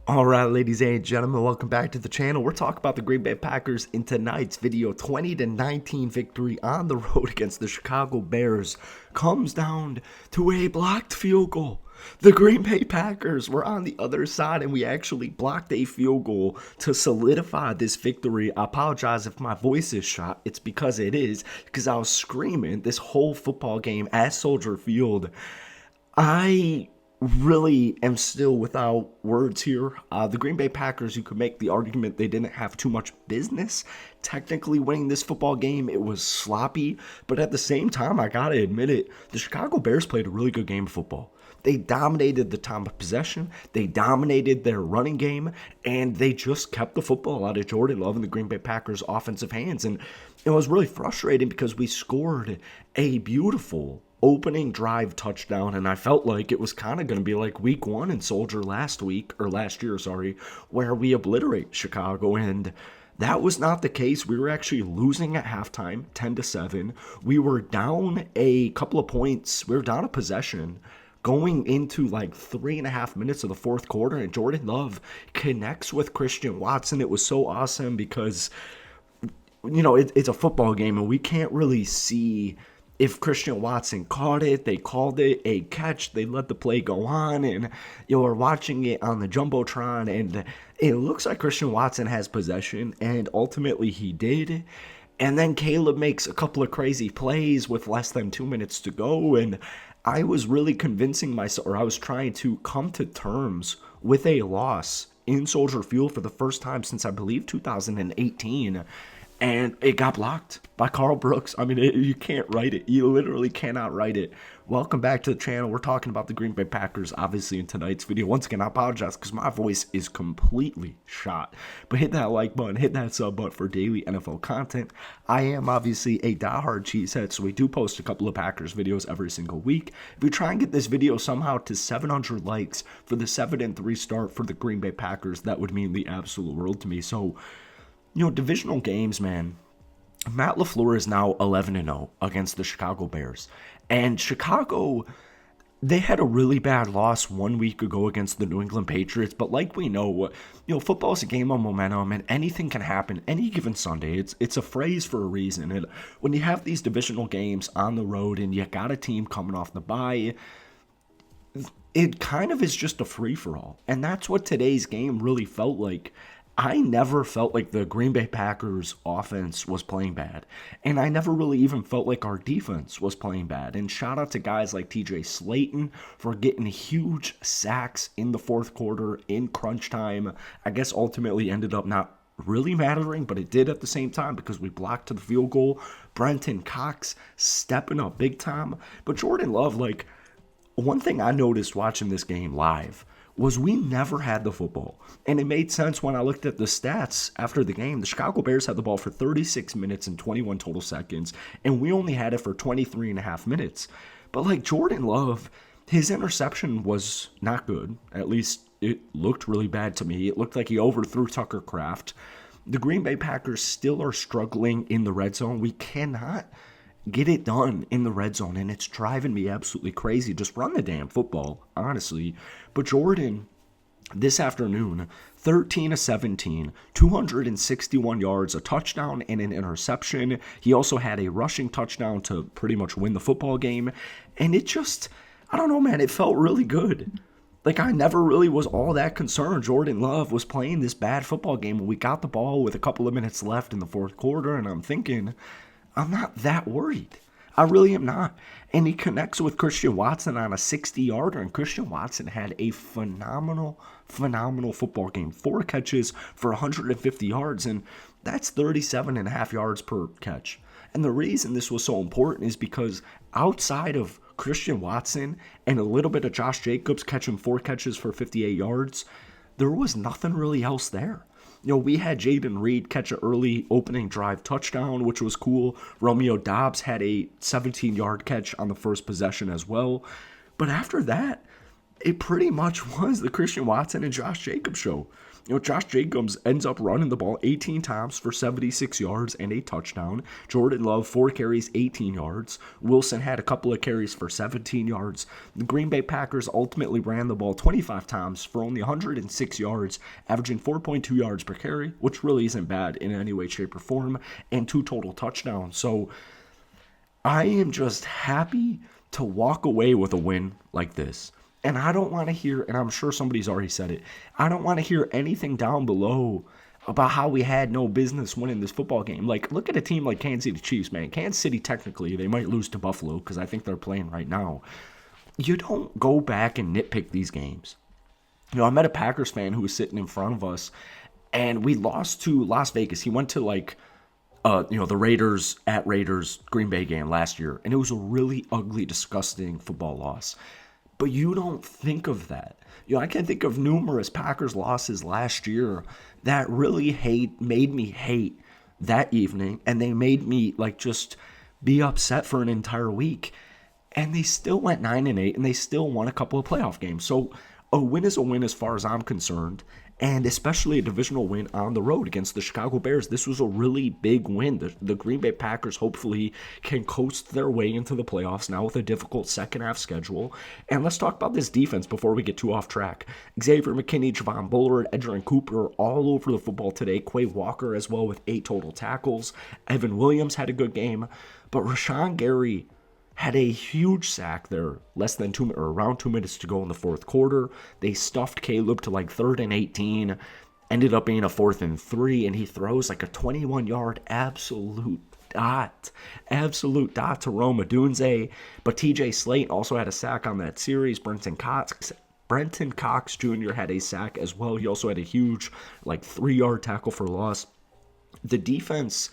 All right, ladies and gentlemen, welcome back to the channel. We're talking about the Green Bay Packers in tonight's video. 20-19 victory on the road against the Chicago Bears comes down to a blocked field goal. The Green Bay Packers were on the other side, and we actually blocked a field goal to solidify this victory. I apologize if my voice is shot. It's because it is, because I was screaming this whole football game at Soldier Field. I really am still without words here. The Green Bay Packers, you could make the argument they didn't have too much business technically winning this football game. It was sloppy, but at the same time, I gotta admit it, the Chicago Bears played a really good game of football. They dominated the time of possession, they dominated their running game, and they just kept the football out of Jordan Love and the Green Bay Packers' offensive hands. And it was really frustrating because we scored a beautiful opening drive touchdown, and I felt like it was kind of going to be like week one in Soldier last year, where we obliterate Chicago, and that was not the case. We were actually losing at halftime, 10-7. We were down a couple of points. We were down a possession going into like 3.5 minutes of the fourth quarter, and Jordan Love connects with Christian Watson. It was so awesome because, it's a football game, and we can't really see if Christian Watson caught it. They called it a catch. They let the play go on, and we're watching it on the Jumbotron, and it looks like Christian Watson has possession, and ultimately he did. And then Caleb makes a couple of crazy plays with less than 2 minutes to go, and I was really convincing myself, or I was trying to come to terms with a loss in Soldier Field for the first time since, I believe, 2018. And it got blocked by Karl Brooks. I mean, you can't write it. You literally cannot write it. Welcome back to the channel. We're talking about the Green Bay Packers, obviously, in tonight's video. Once again, I apologize because my voice is completely shot. But hit that like button, hit that sub button for daily NFL content. I am obviously a diehard cheesehead, so we do post a couple of Packers videos every single week. If we try and get this video somehow to 700 likes for the 7-3 start for the Green Bay Packers, that would mean the absolute world to me. So, divisional games, man. Matt LaFleur is now 11-0 against the Chicago Bears. And Chicago, they had a really bad loss 1 week ago against the New England Patriots. But like we know, football is a game of momentum, and anything can happen any given Sunday. It's a phrase for a reason. And when you have these divisional games on the road and you got a team coming off the bye, it kind of is just a free-for-all. And that's what today's game really felt like. I never felt like the Green Bay Packers offense was playing bad. And I never really even felt like our defense was playing bad. And shout out to guys like TJ Slaton for getting huge sacks in the fourth quarter in crunch time. I guess ultimately ended up not really mattering, but it did at the same time because we blocked to the field goal. Brenton Cox stepping up big time. But Jordan Love, one thing I noticed watching this game live was we never had the football. And it made sense when I looked at the stats after the game. The Chicago Bears had the ball for 36 minutes and 21 total seconds, and we only had it for 23.5 minutes. But Jordan Love, his interception was not good. At least it looked really bad to me. It looked like he overthrew Tucker Kraft. The Green Bay Packers still are struggling in the red zone. We cannot get it done in the red zone, and it's driving me absolutely crazy. Just run the damn football, honestly. But Jordan, this afternoon, 13-17, 261 yards, a touchdown and an interception. He also had a rushing touchdown to pretty much win the football game. And it just, I don't know, man, it felt really good. I never really was all that concerned Jordan Love was playing this bad football game when we got the ball with a couple of minutes left in the fourth quarter, and I'm thinking, I'm not that worried. I really am not. And he connects with Christian Watson on a 60-yarder, and Christian Watson had a phenomenal football game. 4 catches for 150 yards, and that's 37.5 yards per catch. And the reason this was so important is because outside of Christian Watson and a little bit of Josh Jacobs catching 4 catches for 58 yards, there was nothing really else there. We had Jaden Reed catch an early opening drive touchdown, which was cool. Romeo Doubs had a 17-yard catch on the first possession as well. But after that, It pretty much was the Christian Watson and Josh Jacobs show. Josh Jacobs ends up running the ball 18 times for 76 yards and a touchdown. Jordan Love, 4 carries, 18 yards. Wilson had a couple of carries for 17 yards. The Green Bay Packers ultimately ran the ball 25 times for only 106 yards, averaging 4.2 yards per carry, which really isn't bad in any way, shape, or form, and 2 total touchdowns. So I am just happy to walk away with a win like this. And I don't want to hear, and I'm sure somebody's already said it, I don't want to hear anything down below about how we had no business winning this football game. Like, look at a team like Kansas City Chiefs, man. Kansas City, technically, they might lose to Buffalo because I think they're playing right now. You don't go back and nitpick these games. I met a Packers fan who was sitting in front of us, and we lost to Las Vegas. He went to, like, the Raiders at Raiders Green Bay game last year, and it was a really ugly, disgusting football loss. But you don't think of that. I can think of numerous Packers losses last year that really made me hate that evening, and they made me just be upset for an entire week. And they still went 9-8, and they still won a couple of playoff games. So a win is a win as far as I'm concerned, and especially a divisional win on the road against the Chicago Bears. This was a really big win. The Green Bay Packers hopefully can coast their way into the playoffs now with a difficult second half schedule. And let's talk about this defense before we get too off track. Xavier McKinney, Javon Bullard, Edgerrin Cooper all over the football today. Quay Walker as well with 8 total tackles. Evan Williams had a good game. But Rashawn Gary had a huge sack there, around 2 minutes to go in the fourth quarter. They stuffed Caleb to 3rd and 18, ended up being a 4th and 3, and he throws a 21-yard absolute dot to Rome Odunze. But TJ Slate also had a sack on that series. Brenton Cox Jr. had a sack as well. He also had a huge 3-yard tackle for loss. The defense,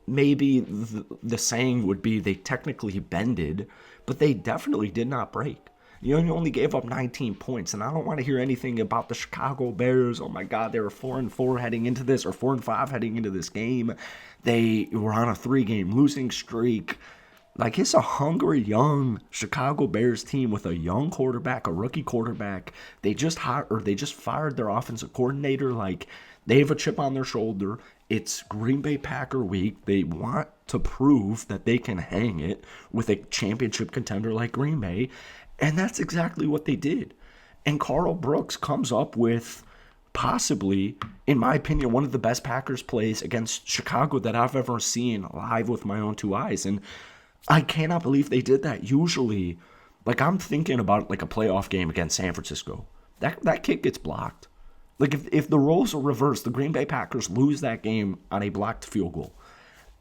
maybe the saying would be they technically bended, but they definitely did not break. You only gave up 19 points, and I don't want to hear anything about the Chicago Bears. Oh my God, they were 4-4 heading into this, or 4-5 heading into this game. They were on a 3-game losing streak. It's a hungry, young Chicago Bears team with a young quarterback, a rookie quarterback. They just fired their offensive coordinator. They have a chip on their shoulder. It's Green Bay Packer week. They want to prove that they can hang it with a championship contender like Green Bay. And that's exactly what they did. And Carl Brooks comes up with possibly, in my opinion, one of the best Packers plays against Chicago that I've ever seen live with my own 2 eyes. And I cannot believe they did that. Usually, I'm thinking about a playoff game against San Francisco. That kick gets blocked. If the roles are reversed, the Green Bay Packers lose that game on a blocked field goal.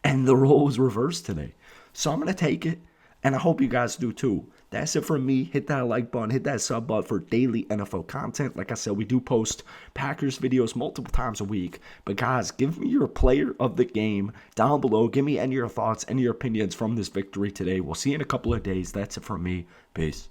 And the role was reversed today. So I'm going to take it, and I hope you guys do too. That's it from me. Hit that like button, hit that sub button for daily NFL content. Like I said, we do post Packers videos multiple times a week. But guys, give me your player of the game down below. Give me any of your thoughts, any of your opinions from this victory today. We'll see you in a couple of days. That's it from me. Peace.